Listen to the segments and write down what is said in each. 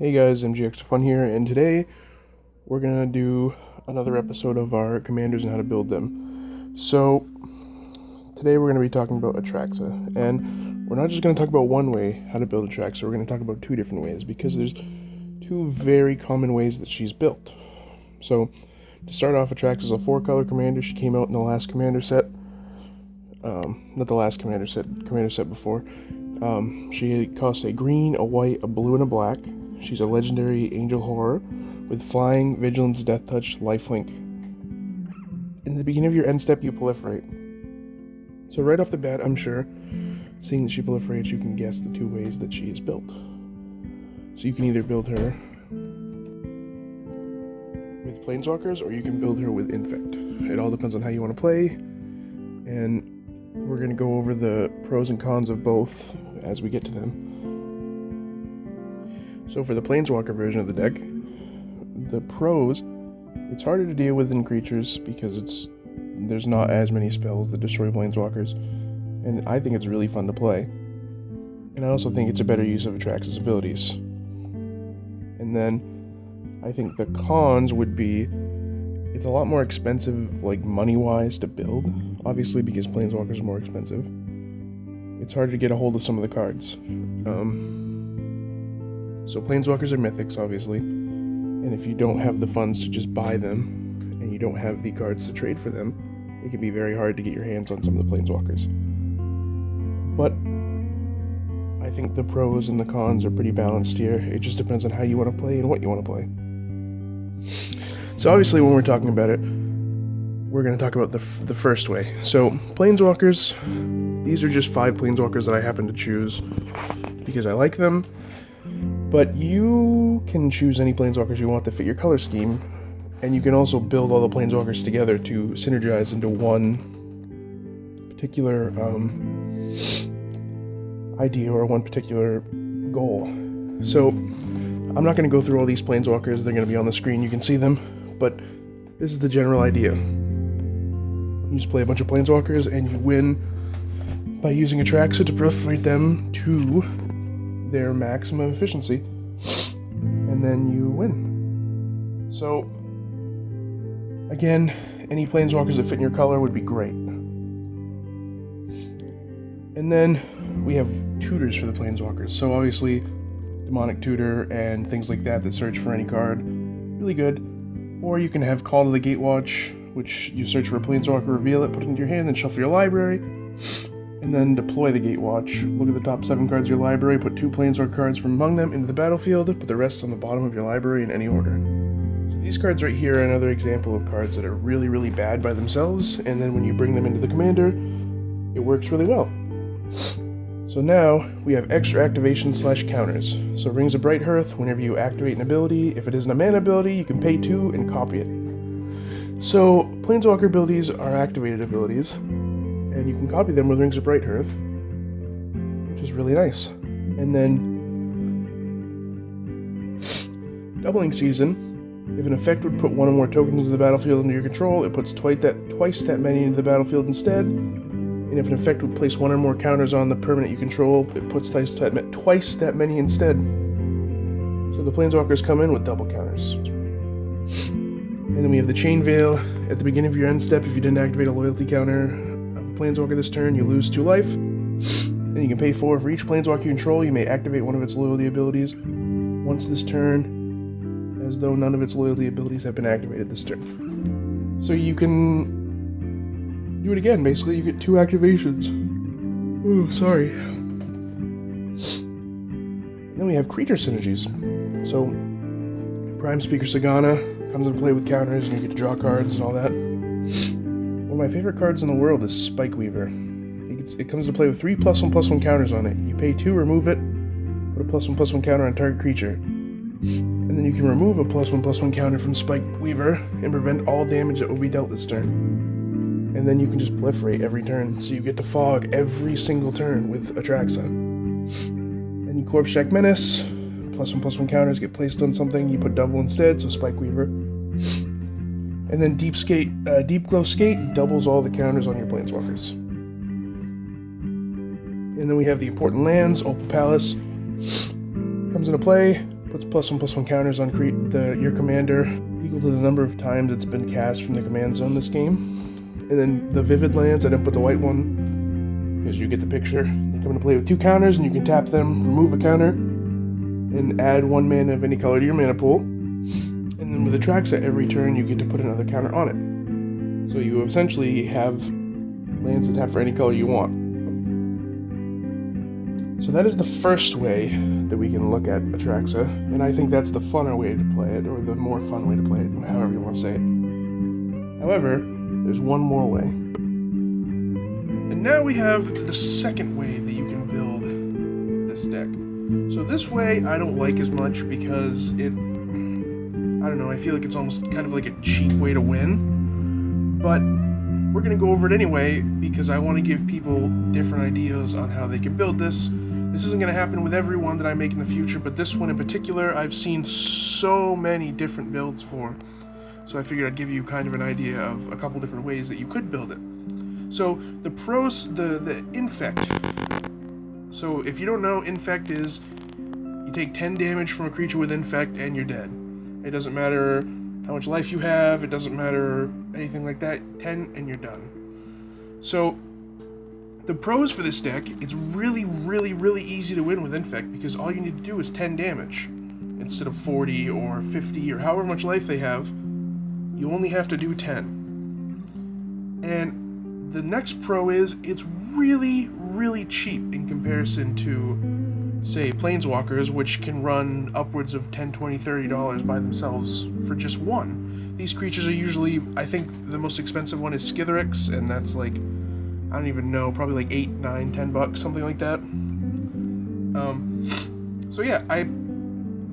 Hey guys, MGX Fun here, and today we're gonna do another episode of our commanders and how to build them. So today we're gonna be talking about Atraxa, and we're not just gonna talk about one way how to build Atraxa. We're gonna talk about two different ways because there's two very common ways that she's built. So to start off, Atraxa is a 4-color commander. She came out in the last commander set. Not the last commander set before. She costs a green, a white, a blue, and a black. She's a legendary angel horror with flying, vigilance, death touch, lifelink. In the beginning of your end step, you proliferate. So right off the bat, I'm sure, seeing that she proliferates, you can guess the two ways that she is built. So you can either build her with Planeswalkers, or you can build her with Infect. It all depends on how you want to play, and we're going to go over the pros and cons of both as we get to them. So for the Planeswalker version of the deck, the pros, it's harder to deal with in creatures because there's not as many spells that destroy Planeswalkers, and I think it's really fun to play. And I also think it's a better use of Atraxa's abilities. And then I think the cons would be it's a lot more expensive, like money-wise, to build, obviously because Planeswalkers are more expensive. It's harder to get a hold of some of the cards. So Planeswalkers are mythics, obviously, and if you don't have the funds to just buy them, and you don't have the cards to trade for them, it can be very hard to get your hands on some of the Planeswalkers. But I think the pros and the cons are pretty balanced here. It just depends on how you want to play and what you want to play. So obviously when we're talking about it, we're going to talk about the first way. So Planeswalkers, these are just 5 Planeswalkers that I happen to choose because I like them. But you can choose any Planeswalkers you want to fit your color scheme, and you can also build all the Planeswalkers together to synergize into one particular idea or one particular goal. So I'm not going to go through all these Planeswalkers, they're going to be on the screen, you can see them, but this is the general idea. You just play a bunch of Planeswalkers and you win by using Atraxa to proliferate them to their maximum efficiency, and then you win. So again, any Planeswalkers that fit in your color would be great. And then we have tutors for the Planeswalkers. So obviously Demonic Tutor and things like that search for any card, really good. Or you can have Call to the Gatewatch, which you search for a Planeswalker, reveal it, put it into your hand, then shuffle your library, and then deploy the Gatewatch. Look at the top 7 cards of your library, put 2 Planeswalker cards from among them into the battlefield, put the rest on the bottom of your library in any order. So these cards right here are another example of cards that are really, really bad by themselves, and then when you bring them into the commander, it works really well. So now, we have extra activation / counters. So Rings of Brighthearth, whenever you activate an ability, if it isn't a mana ability, you can pay 2 and copy it. So, Planeswalker abilities are activated abilities, and you can copy them with Rings of Brighthearth, which is really nice. And then, Doubling Season, if an effect would put 1 or more tokens into the battlefield under your control, it puts twice that many into the battlefield instead. And if an effect would place 1 or more counters on the permanent you control, it puts twice that many instead. So the Planeswalkers come in with double counters. And then we have the Chain Veil. At the beginning of your end step, if you didn't activate a loyalty counter of a Planeswalker this turn, you lose 2 life. Then you can pay 4 for each Planeswalker you control. You may activate one of its loyalty abilities once this turn, as though none of its loyalty abilities have been activated this turn. So you can do it again, basically. You get 2 activations. Oh, sorry. Then we have Creatum Synergies. So, Prime Speaker Sagana comes into play with counters, and you get to draw cards and all that. One of my favorite cards in the world is Spike Weaver. It comes into play with 3 +1/+1 counters on it. You pay 2, remove it, put a +1/+1 counter on target creature. And then you can remove a +1/+1 counter from Spike Weaver and prevent all damage that will be dealt this turn. And then you can just proliferate every turn, so you get to fog every single turn with Atraxa. And you Corpse Shack Menace, +1/+1 counters get placed on something, you put double instead, so Spike Weaver. And then Deep Glow Skate doubles all the counters on your Planeswalkers. And then we have the important lands. Opal Palace comes into play, puts +1/+1 counters on your commander, equal to the number of times it's been cast from the command zone this game. And then the Vivid lands, I didn't put the white one, because you get the picture. They come into play with 2 counters, and you can tap them, remove a counter, and add 1 mana of any color to your mana pool. And then with Atraxa, every turn you get to put another counter on it. So you essentially have lands that tap for any color you want. So that is the first way that we can look at Atraxa, and I think that's the funner way to play it, or the more fun way to play it, however you want to say it. However, there's one more way. And now we have the second way that you can build this deck. So this way I don't like as much because I don't know, I feel like it's almost kind of like a cheap way to win. But we're going to go over it anyway because I want to give people different ideas on how they can build this. This isn't going to happen with every one that I make in the future, but this one in particular I've seen so many different builds for. So I figured I'd give you kind of an idea of a couple different ways that you could build it. So the pros, the Infect. So if you don't know, Infect is you take 10 damage from a creature with Infect and you're dead. It doesn't matter how much life you have, it doesn't matter anything like that, 10 and you're done. So the pros for this deck, it's really, really, really easy to win with Infect because all you need to do is 10 damage instead of 40 or 50 or however much life they have. You only have to do 10. And the next pro is it's really, really cheap in comparison to, say, Planeswalkers, which can run upwards of $10, $20, $30 by themselves for just one. These creatures are usually, I think the most expensive one is Skithiryx, and that's like, I don't even know, probably like $8, $9, $10, something like that. So yeah,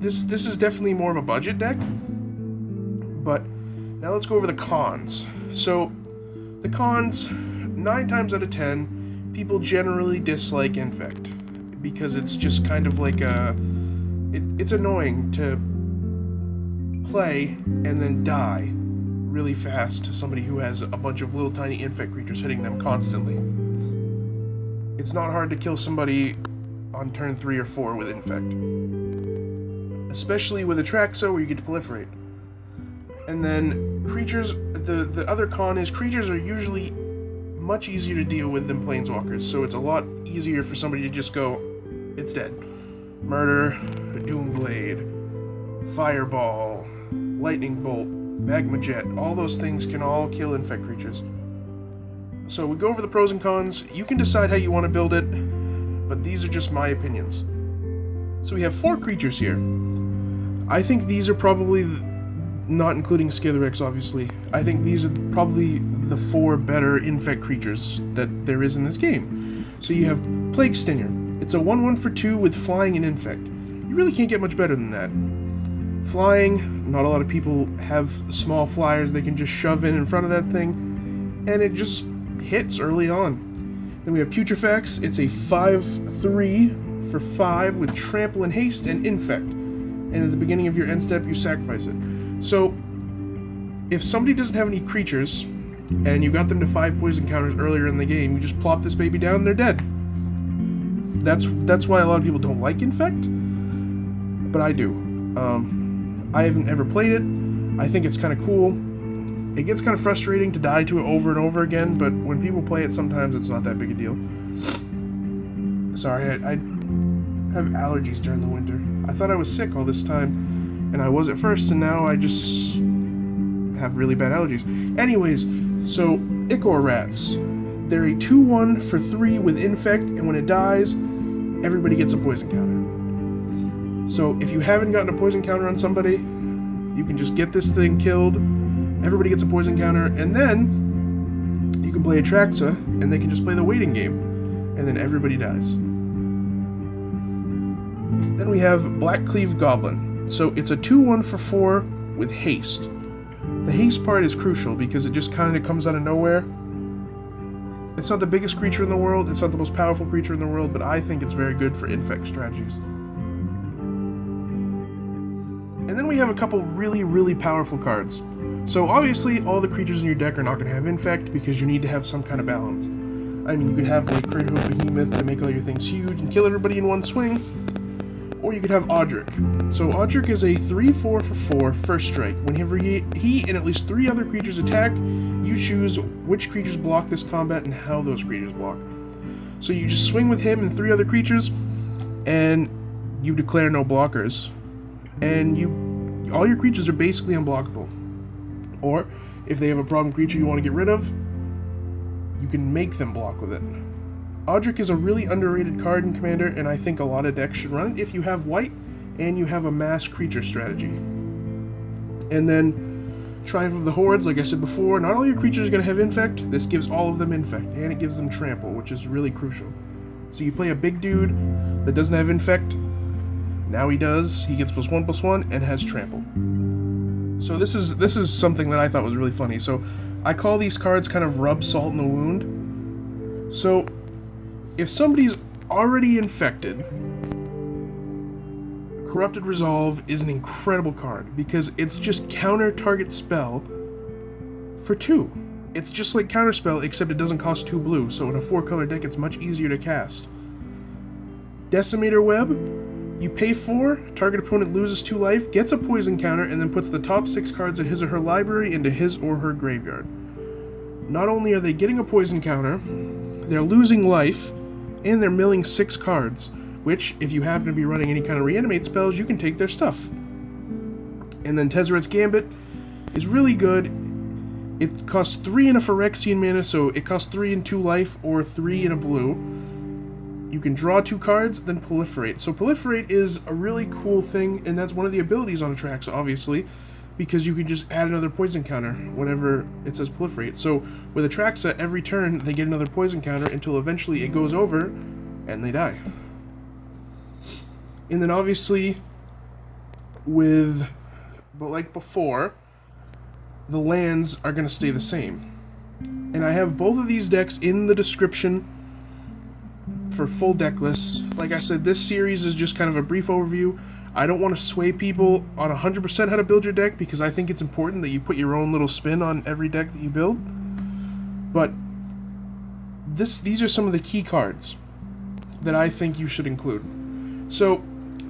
this is definitely more of a budget deck. But now let's go over the cons. So the cons, 9 times out of 10, people generally dislike Infect because it's just kind of like it's annoying to play and then die really fast to somebody who has a bunch of little tiny Infect creatures hitting them constantly. It's not hard to kill somebody on turn 3 or 4 with Infect. Especially with Atraxa where you get to proliferate. And then creatures, the other con is creatures are usually much easier to deal with than Planeswalkers, so it's a lot easier for somebody to just go, it's dead. Murder, Doomblade, Fireball, Lightning Bolt, Magma Jet, all those things can all kill Infect creatures. So we go over the pros and cons. You can decide how you want to build it, but these are just my opinions. So we have 4 creatures here. I think these are probably, not including Skithiryx obviously, I think these are probably the 4 better Infect creatures that there is in this game. So you have Plague Stinger. It's a 1/1 for 2 with Flying and Infect. You really can't get much better than that. Flying, not a lot of people have small flyers they can just shove in front of that thing, and it just hits early on. Then we have Putrefax. It's a 5/3 for 5 with Trample and Haste and Infect. And at the beginning of your end step, you sacrifice it. So, if somebody doesn't have any creatures, and you got them to 5 poison counters earlier in the game, you just plop this baby down and they're dead. That's why a lot of people don't like Infect, but I do. I haven't ever played it. I think it's kind of cool. It gets kind of frustrating to die to it over and over again, but when people play it, sometimes it's not that big a deal. Sorry, I have allergies during the winter. I thought I was sick all this time, and I was at first, and now I just have really bad allergies. Anyways, so Ichor Rats. They're a 2/1 for 3 with Infect, and when it dies, everybody gets a poison counter. So if you haven't gotten a poison counter on somebody, you can just get this thing killed, everybody gets a poison counter, and then you can play Atraxa, and they can just play the waiting game, and then everybody dies. Then we have Blackcleave Goblin. So it's a 2/1 for 4 with Haste. The haste part is crucial because it just kind of comes out of nowhere. It's not the biggest creature in the world, it's not the most powerful creature in the world, but I think it's very good for Infect strategies. And then we have a couple really, really powerful cards. So obviously all the creatures in your deck are not going to have Infect because you need to have some kind of balance. I mean, you could have like Creatum Behemoth to make all your things huge and kill everybody in one swing, or Or you could have Audric. So Audric is a 3/4 for 4 first strike. Whenever he and at least 3 other creatures attack, you choose which creatures block this combat and how those creatures block. So you just swing with him and 3 other creatures, and you declare no blockers. And all your creatures are basically unblockable. Or, if they have a problem creature you want to get rid of, you can make them block with it. Audric is a really underrated card in Commander, and I think a lot of decks should run it if you have white and you have a mass creature strategy. And then, Triumph of the Hordes, like I said before, not all your creatures are going to have Infect. This gives all of them Infect, and it gives them Trample, which is really crucial. So you play a big dude that doesn't have Infect. Now he does. He gets +1/+1 and has Trample. So this is something that I thought was really funny. So I call these cards kind of rub salt in the wound. So if somebody's already infected, Corrupted Resolve is an incredible card because it's just counter target spell for 2. It's just like Counterspell, except it doesn't cost 2 blue, so in a 4-color deck it's much easier to cast. Decimator Web, you pay 4, target opponent loses 2 life, gets a poison counter, and then puts the top 6 cards of his or her library into his or her graveyard. Not only are they getting a poison counter, they're losing life, and they're milling 6 cards, which, if you happen to be running any kind of reanimate spells, you can take their stuff. And then Tezzeret's Gambit is really good. It costs 3 in a Phyrexian mana, so it costs 3 in 2 life, or 3 in a blue. You can draw 2 cards, then Proliferate. So Proliferate is a really cool thing, and that's one of the abilities on Atraxa, obviously, because you can just add another poison counter whenever it says Proliferate. So with Atraxa, every turn they get another poison counter until eventually it goes over and they die. And then obviously, but like before, the lands are going to stay the same. And I have both of these decks in the description for full deck lists. Like I said, this series is just kind of a brief overview. I don't want to sway people on 100% how to build your deck because I think it's important that you put your own little spin on every deck that you build. But these are some of the key cards that I think you should include. So,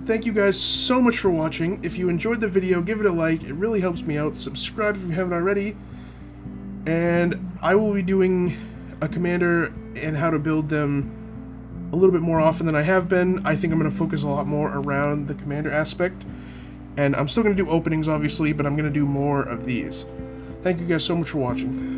thank you guys so much for watching. If you enjoyed the video, give it a like. It really helps me out. Subscribe if you haven't already. And I will be doing a commander and how to build them a little bit more often than I have been. I think I'm going to focus a lot more around the commander aspect. And I'm still going to do openings, obviously, but I'm going to do more of these. Thank you guys so much for watching.